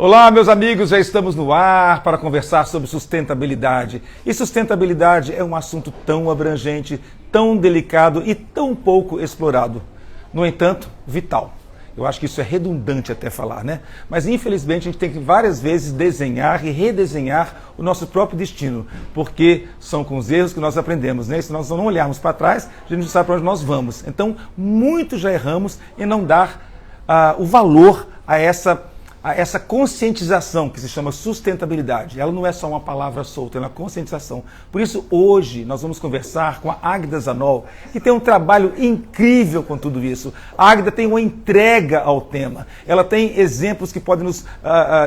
Olá, meus amigos, já estamos no ar para conversar sobre sustentabilidade. E sustentabilidade é um assunto tão abrangente, tão delicado e tão pouco explorado. No entanto, vital. Eu acho que isso é redundante até falar, né? Mas infelizmente a gente tem que várias vezes desenhar e redesenhar o nosso próprio destino, porque são com os erros que nós aprendemos, né? Se nós não olharmos para trás, a gente não sabe para onde nós vamos. Então, muito já erramos em não dar o valor a essa conscientização que se chama sustentabilidade. Ela não é só uma palavra solta, ela é uma conscientização. Por isso, hoje, nós vamos conversar com a Águida Zanol, que tem um trabalho incrível com tudo isso. A Águida tem uma entrega ao tema. Ela tem exemplos que podem nos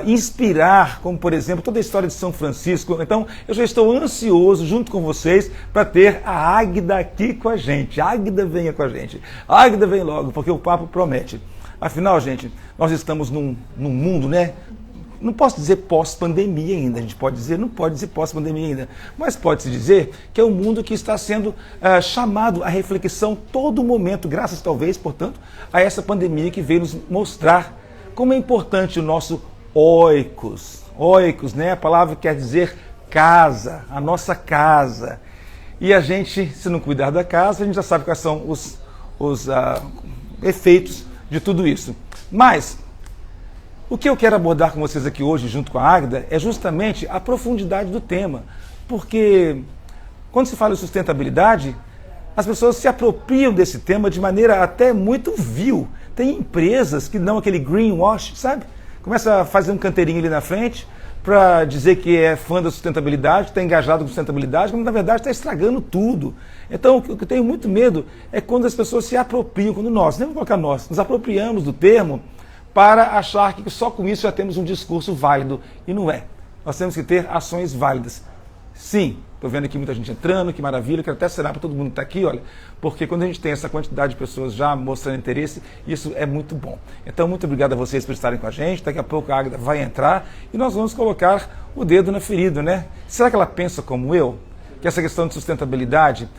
inspirar, como, por exemplo, toda a história de São Francisco. Então, eu já estou ansioso, junto com vocês, para ter a Águida aqui com a gente. A Águida venha com a gente. A Águida vem logo, porque o papo promete. Afinal, gente, nós estamos num mundo, né? Não posso dizer pós-pandemia ainda, a gente pode dizer, não pode dizer pós-pandemia ainda, mas pode-se dizer que é um mundo que está sendo chamado à reflexão todo momento, graças talvez, portanto, a essa pandemia que veio nos mostrar como é importante o nosso oikos. Oikos, né? A palavra quer dizer casa, a nossa casa. E a gente, se não cuidar da casa, a gente já sabe quais são os efeitos de tudo isso. Mas o que eu quero abordar com vocês aqui hoje, junto com a Águida, é justamente a profundidade do tema. Porque quando se fala em sustentabilidade, as pessoas se apropriam desse tema de maneira até muito vil. Tem empresas que dão aquele greenwash, sabe? Começa a fazer um canteirinho ali na frente para dizer que é fã da sustentabilidade, está engajado com sustentabilidade, quando na verdade está estragando tudo. Então, o que eu tenho muito medo é quando as pessoas se apropriam, quando nós, nem vou colocar nós, nos apropriamos do termo para achar que só com isso já temos um discurso válido. E não é. Nós temos que ter ações válidas. Sim, estou vendo aqui muita gente entrando, que maravilha, quero até assinar para todo mundo que está aqui, olha, porque quando a gente tem essa quantidade de pessoas já mostrando interesse, isso é muito bom. Então, muito obrigado a vocês por estarem com a gente, daqui a pouco a Águida vai entrar e nós vamos colocar o dedo na ferida, né? Será que ela pensa como eu? Que essa questão de sustentabilidade,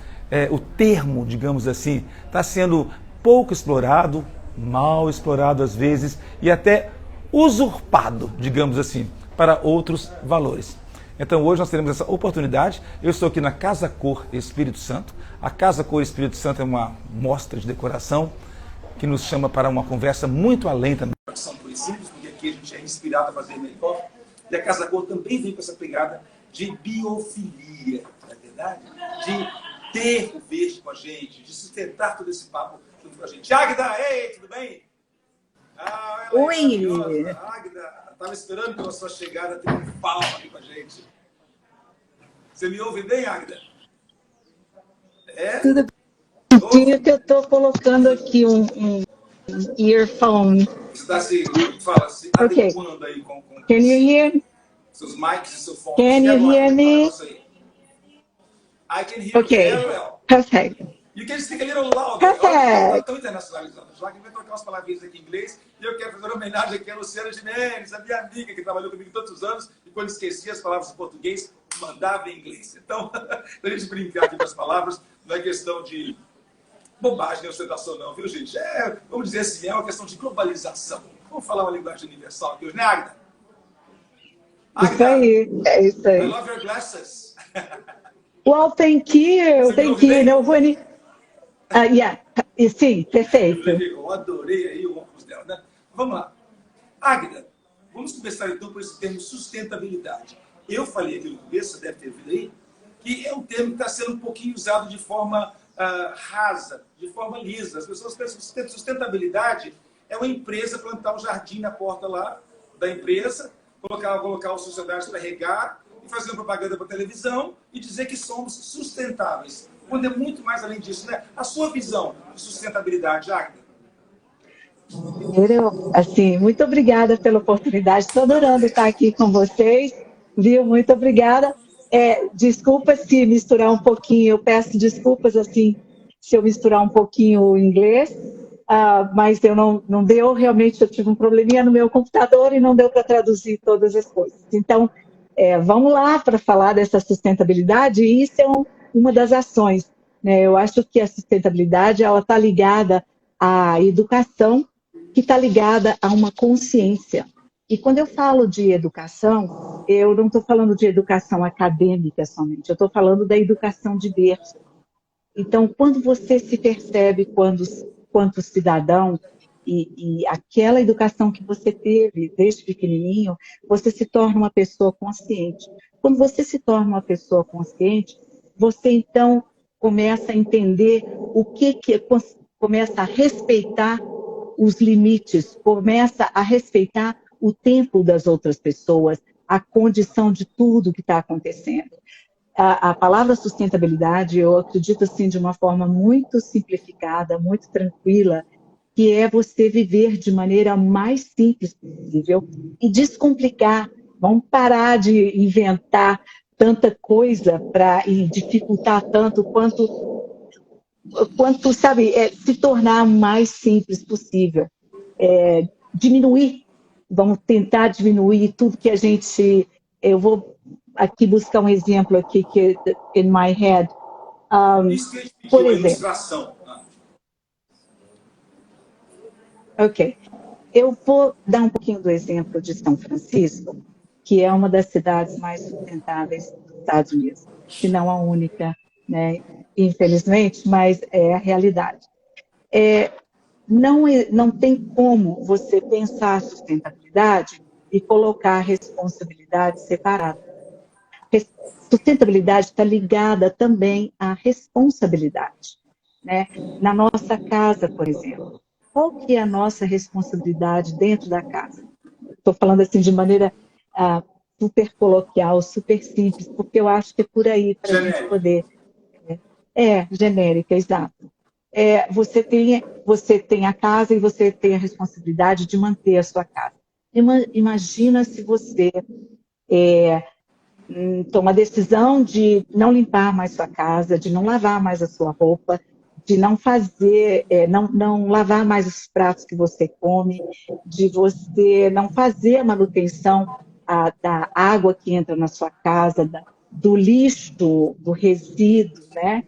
o termo, digamos assim, está sendo pouco explorado, mal explorado às vezes e até usurpado, digamos assim, para outros valores. Então hoje nós teremos essa oportunidade. Eu estou aqui na Casa Cor Espírito Santo. A Casa Cor Espírito Santo é uma mostra de decoração que nos chama para uma conversa muito além também. São por simples, porque aqui a gente é inspirado a fazer melhor. E a Casa Cor também vem com essa pegada de biofilia, não é verdade? De ter o verde com a gente, de sustentar todo esse papo junto com a gente. Águida, ei, tudo bem? Oi! Águida, estava esperando pela sua chegada triunfal aqui com a gente. Você me ouve bem, Águida? Tudo bem, que eu estou colocando aqui um earphone. Você está se adequando aí com Can you hear? seus mics e seu fone. Can you hear me? I can hear you very well. Perfect. You can speak a little louder. Perfect. Estou internacionalizando. Já que vai trocar umas palavrinhas aqui em inglês, e eu quero fazer uma homenagem aqui a Luciana Gimenez, a minha amiga que trabalhou comigo tantos anos, e quando esquecia as palavras em português, mandava em inglês. Então, a gente brincar aqui com as palavras, não é questão de bobagem, ostentação não, viu, gente? Vamos dizer assim, é uma questão de globalização. Vamos falar uma linguagem universal aqui hoje, né, Águida? Isso aí, é isso aí. I love your glasses. Well, thank you. Thank you. No, when yeah, sim, perfeito. Eu adorei aí o óculos dela, né? Vamos lá. Águida, vamos começar então por esse termo sustentabilidade. Eu falei aqui no começo, você deve ter ouvido aí, que é um termo que está sendo um pouquinho usado de forma rasa, de forma lisa. As pessoas pensam que sustentabilidade é uma empresa plantar um jardim na porta lá da empresa, colocar os funcionários para regar e fazer uma propaganda para a televisão e dizer que somos sustentáveis. Quando é muito mais além disso, né? A sua visão de sustentabilidade, Águida? Primeiro, assim, muito obrigada pela oportunidade. Estou adorando estar aqui com vocês, viu? Muito obrigada. Desculpa se misturar um pouquinho, eu peço desculpas, assim, se eu misturar um pouquinho o inglês, mas eu não deu, realmente eu tive um probleminha no meu computador e não deu para traduzir todas as coisas. Então, vamos lá para falar dessa sustentabilidade, e isso é uma das ações, né? Eu acho que a sustentabilidade ela está ligada à educação, que está ligada a uma consciência. E quando eu falo de educação, eu não estou falando de educação acadêmica somente, eu estou falando da educação de berço. Então, quando você se percebe quanto cidadão e aquela educação que você teve desde pequenininho, você se torna uma pessoa consciente. Quando você se torna uma pessoa consciente, você então começa a entender começa a respeitar os limites, começa a respeitar o tempo das outras pessoas, a condição de tudo que está acontecendo. A palavra sustentabilidade, eu acredito assim de uma forma muito simplificada, muito tranquila, que é você viver de maneira mais simples possível e descomplicar. Vamos parar de inventar tanta coisa e dificultar tanto quanto sabe, se tornar o mais simples possível. Diminuir, vamos tentar diminuir tudo que a gente... Eu vou aqui buscar um exemplo aqui que in my head. Por exemplo, ok. Eu vou dar um pouquinho do exemplo de São Francisco, que é uma das cidades mais sustentáveis dos Estados Unidos, se não a única, né? Infelizmente, mas é a realidade. Não tem como você pensar a sustentabilidade e colocar a responsabilidade separada. Sustentabilidade está ligada também à responsabilidade, né? Na nossa casa, por exemplo, qual que é a nossa responsabilidade dentro da casa? Estou falando assim de maneira super coloquial, super simples, porque eu acho que é por aí para a gente poder... genérica, exato. Você tem a casa e você tem a responsabilidade de manter a sua casa. Imagina se você toma a decisão de não limpar mais sua casa, de não lavar mais a sua roupa, de não fazer, não lavar mais os pratos que você come, de você não fazer a manutenção da água que entra na sua casa, do lixo, do resíduo, né,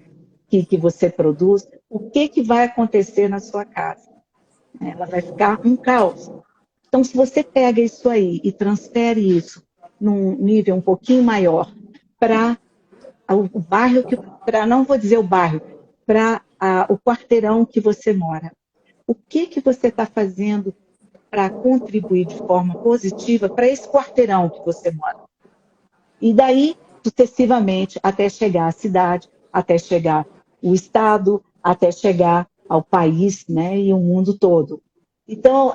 que você produz. O que vai acontecer na sua casa? Ela vai ficar um caos. Então, se você pega isso aí e transfere isso num nível um pouquinho maior para o bairro, não vou dizer o bairro, para o quarteirão que você mora. O que você está fazendo para contribuir de forma positiva para esse quarteirão que você mora? E daí, sucessivamente, até chegar à cidade, até chegar ao estado, até chegar ao país, né, e o mundo todo. Então,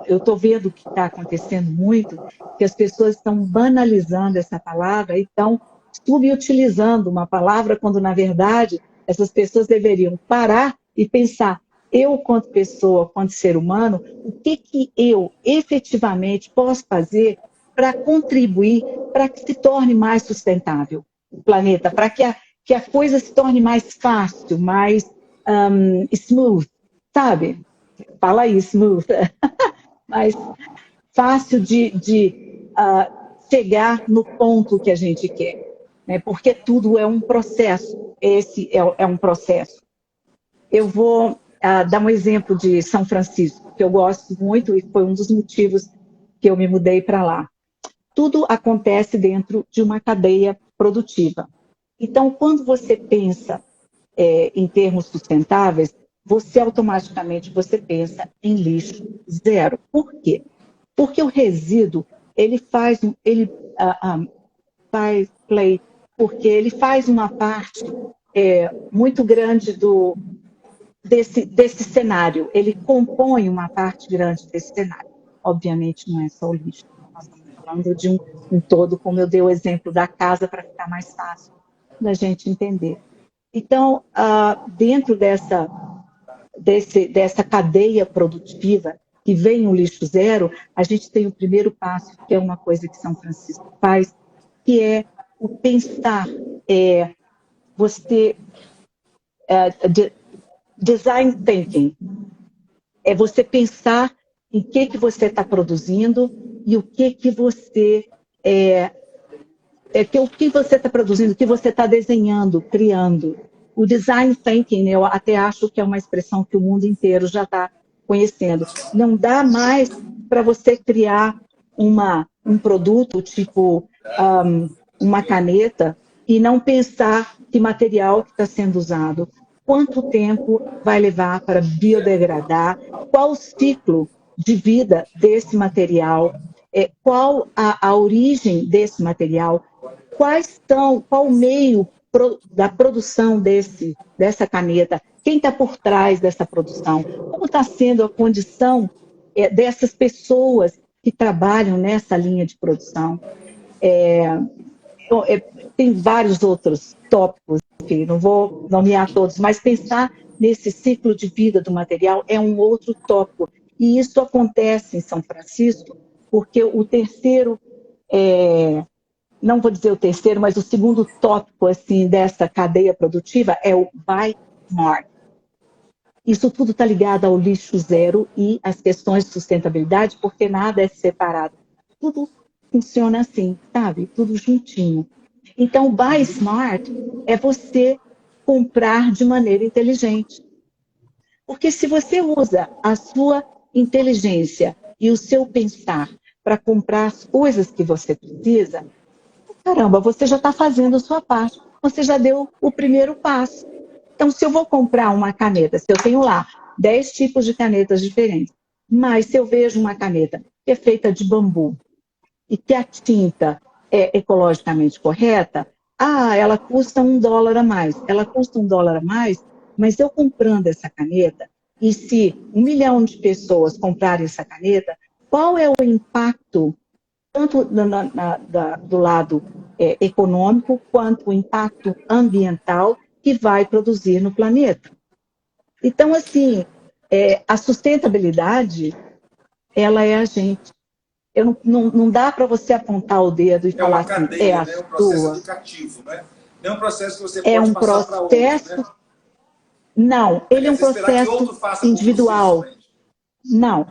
eu estou vendo que está acontecendo muito, que as pessoas estão banalizando essa palavra e estão subutilizando uma palavra, quando, na verdade, essas pessoas deveriam parar e pensar: eu, quanto pessoa, quanto ser humano, o que eu efetivamente posso fazer para contribuir para que se torne mais sustentável o planeta, para que a coisa se torne mais fácil, mais smooth, sabe? Fala aí, smooth. Mais fácil de chegar no ponto que a gente quer, né? Porque tudo é um processo, esse é um processo. Eu vou dar um exemplo de São Francisco, que eu gosto muito e foi um dos motivos que eu me mudei para lá. Tudo acontece dentro de uma cadeia produtiva. Então, quando você pensa em termos sustentáveis, você automaticamente pensa em lixo zero. Por quê? Porque o resíduo, porque ele faz uma parte muito grande desse cenário. Ele compõe uma parte grande desse cenário. Obviamente, não é só o lixo. Nós estamos falando de um todo, como eu dei o exemplo da casa, para ficar mais fácil da gente entender. Então, dentro dessa cadeia produtiva que vem o lixo zero, a gente tem o primeiro passo, que é uma coisa que São Francisco faz, que é o pensar, design thinking, é você pensar em que você está produzindo e o que você o que você está produzindo, o que você está desenhando, criando. O design thinking, eu até acho que é uma expressão que o mundo inteiro já está conhecendo. Não dá mais para você criar um produto, tipo uma caneta, e não pensar que material que está sendo usado, quanto tempo vai levar para biodegradar, qual o ciclo de vida desse material, qual a origem desse material, qual o meio da produção dessa caneta, quem está por trás dessa produção, como está sendo a condição dessas pessoas que trabalham nessa linha de produção. Tem vários outros tópicos, enfim, não vou nomear todos, mas pensar nesse ciclo de vida do material é um outro tópico. E isso acontece em São Francisco, porque o terceiro, não vou dizer o terceiro, mas o segundo tópico assim, dessa cadeia produtiva é o Buy Smart. Isso tudo está ligado ao lixo zero e às questões de sustentabilidade, porque nada é separado. Tudo funciona assim, sabe? Tudo juntinho. Então, o Buy Smart é você comprar de maneira inteligente. Porque se você usa a sua inteligência e o seu pensar para comprar as coisas que você precisa, caramba, você já está fazendo a sua parte. Você já deu o primeiro passo. Então, se eu vou comprar uma caneta, se eu tenho lá 10 tipos de canetas diferentes, mas se eu vejo uma caneta que é feita de bambu e que a tinta é ecologicamente correta, ela custa $1 a mais. Ela custa $1 a mais, mas eu comprando essa caneta, e se 1 milhão de pessoas comprarem essa caneta, qual é o impacto, tanto do lado econômico, quanto o impacto ambiental que vai produzir no planeta? Então, assim, a sustentabilidade, ela é a gente. Não dá para você apontar o dedo e falar cadeia, assim, é a né? Um processo sua. educativo, né? Não é um processo que você pode passar para outro, né? Não, ele é um processo individual. Não,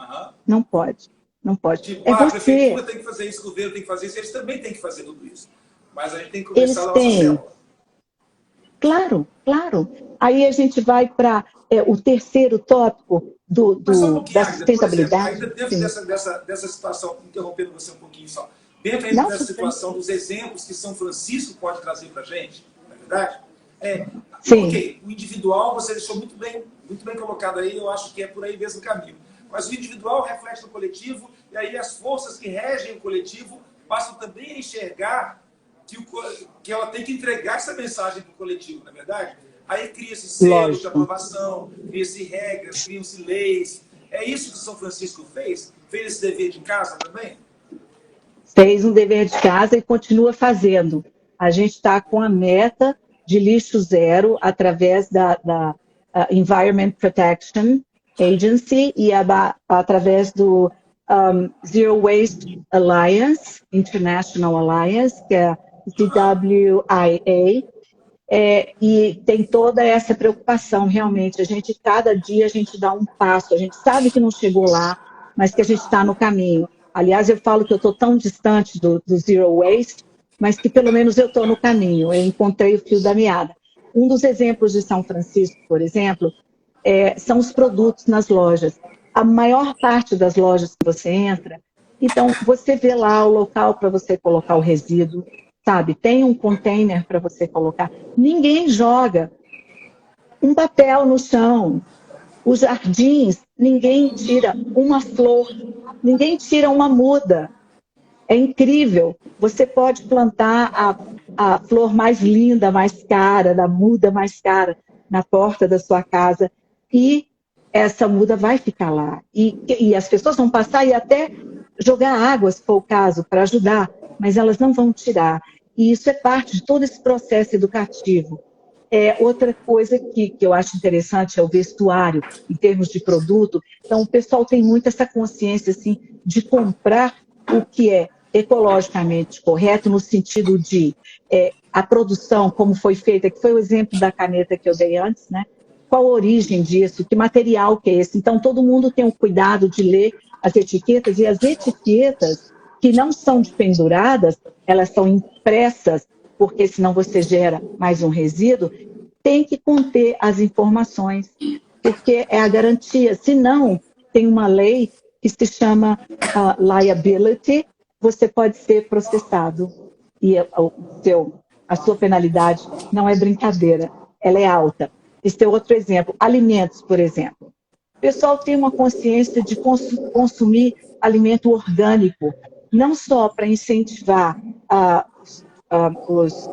não pode. Não pode. Tipo, a prefeitura tem que fazer isso, o governo tem que fazer isso, eles também têm que fazer tudo isso. Mas a gente tem que começar na nossa célula. Claro, claro. Aí a gente vai para o terceiro tópico da sustentabilidade. Por exemplo, ainda dentro dessa situação, interrompendo você um pouquinho só, dentro ainda dessa situação dos exemplos que São Francisco pode trazer para a gente, não é verdade? Sim. Ok, o individual você deixou muito bem colocado aí, eu acho que é por aí mesmo o caminho. Mas o individual reflete no coletivo, e aí as forças que regem o coletivo passam também a enxergar que ela tem que entregar essa mensagem para o coletivo, não é verdade? Aí cria-se selo de aprovação, cria-se regras, criam-se leis. É isso que São Francisco fez? Fez esse dever de casa também? Fez um dever de casa e continua fazendo. A gente está com a meta de lixo zero através da Environment Protection Agency e através do Zero Waste Alliance, International Alliance, que é ZWIA, e tem toda essa preocupação, realmente. Cada dia a gente dá um passo, a gente sabe que não chegou lá, mas que a gente está no caminho. Aliás, eu falo que eu estou tão distante do Zero Waste, mas que pelo menos eu estou no caminho, eu encontrei o fio da meada. Um dos exemplos de São Francisco, por exemplo, são os produtos nas lojas. A maior parte das lojas que você entra, então você vê lá o local para você colocar o resíduo, sabe? Tem um container para você colocar. Ninguém joga um papel no chão. Os jardins, ninguém tira uma flor, ninguém tira uma muda. É incrível. Você pode plantar a flor mais linda, mais cara, da muda mais cara, na porta da sua casa, e essa muda vai ficar lá. E as pessoas vão passar e até jogar água, se for o caso, para ajudar, mas elas não vão tirar. E isso é parte de todo esse processo educativo. Outra coisa que eu acho interessante é o vestuário, em termos de produto. Então, o pessoal tem muito essa consciência assim, de comprar o que é ecologicamente correto, no sentido de a produção, como foi feita, que foi o exemplo da caneta que eu dei antes, né? Qual a origem disso, que material que é esse. Então, todo mundo tem o cuidado de ler as etiquetas, e as etiquetas que não são penduradas, elas são impressas, porque senão você gera mais um resíduo, tem que conter as informações, porque é a garantia. Se não, tem uma lei que se chama liability, você pode ser processado. E a sua penalidade não é brincadeira, ela é alta. Esse é outro exemplo. Alimentos, por exemplo. O pessoal tem uma consciência de consumir alimento orgânico, não só para incentivar os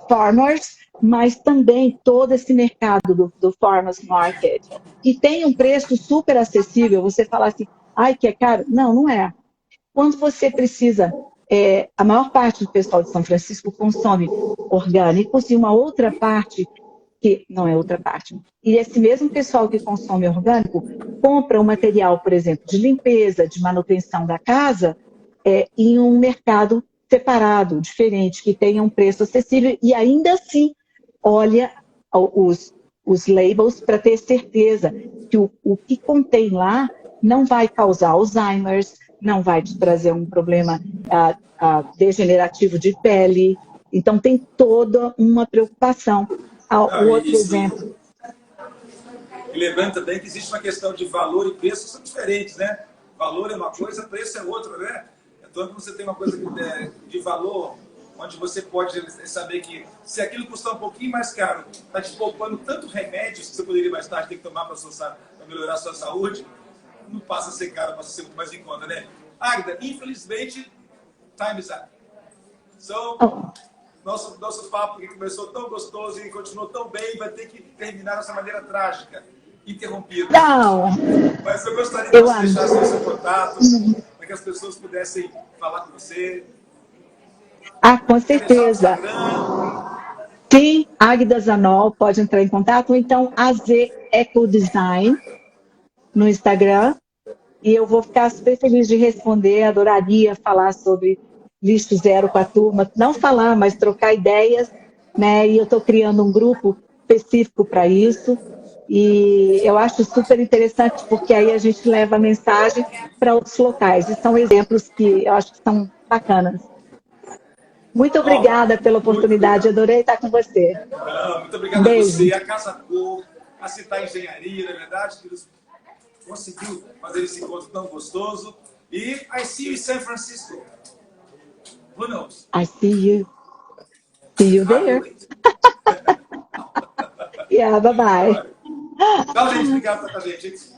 farmers, mas também todo esse mercado do farmers market. E tem um preço super acessível. Você fala assim, ai, que é caro? Não, não é. Quando você precisa, a maior parte do pessoal de São Francisco consome orgânicos e uma outra parte que não é outra parte. E esse mesmo pessoal que consome orgânico compra um material, por exemplo, de limpeza, de manutenção da casa, em um mercado separado, diferente, que tenha um preço acessível e ainda assim olha os labels para ter certeza que o que contém lá não vai causar Alzheimer's, não vai te trazer um problema degenerativo de pele. Então, tem toda uma preocupação. O outro exemplo. E lembrando também que existe uma questão de valor e preço, são diferentes, né? Valor é uma coisa, preço é outra, né? Então, quando você tem uma coisa de valor, onde você pode saber que se aquilo custar um pouquinho mais caro, está te poupando tanto remédios que você poderia mais tarde ter que tomar para melhorar a sua saúde, não passa a ser caro, passa a ser muito mais em conta, né? Águida, infelizmente, time is up. So, nosso papo que começou tão gostoso e continuou tão bem, vai ter que terminar dessa maneira trágica, interrompida. Não. Mas eu gostaria que você deixasse o seu contato, para que as pessoas pudessem falar com você. Com certeza. Sim, Águida Zanol pode entrar em contato, ou então AZ Ecodesign no Instagram. E eu vou ficar super feliz de responder, adoraria falar sobre lixo zero com a turma. Não falar, mas trocar ideias, né? E eu estou criando um grupo específico para isso. E eu acho super interessante, porque aí a gente leva a mensagem para outros locais. E são exemplos que eu acho que são bacanas. Muito obrigada pela oportunidade, adorei estar com você. Muito obrigado a você, a Casa Cor, a Citar Engenharia, na verdade, que conseguiu fazer esse encontro tão gostoso. E I see you in San Francisco. Who knows? I see you. See you there. Yeah, bye-bye. Tchau, gente. Obrigado por estar com a gente.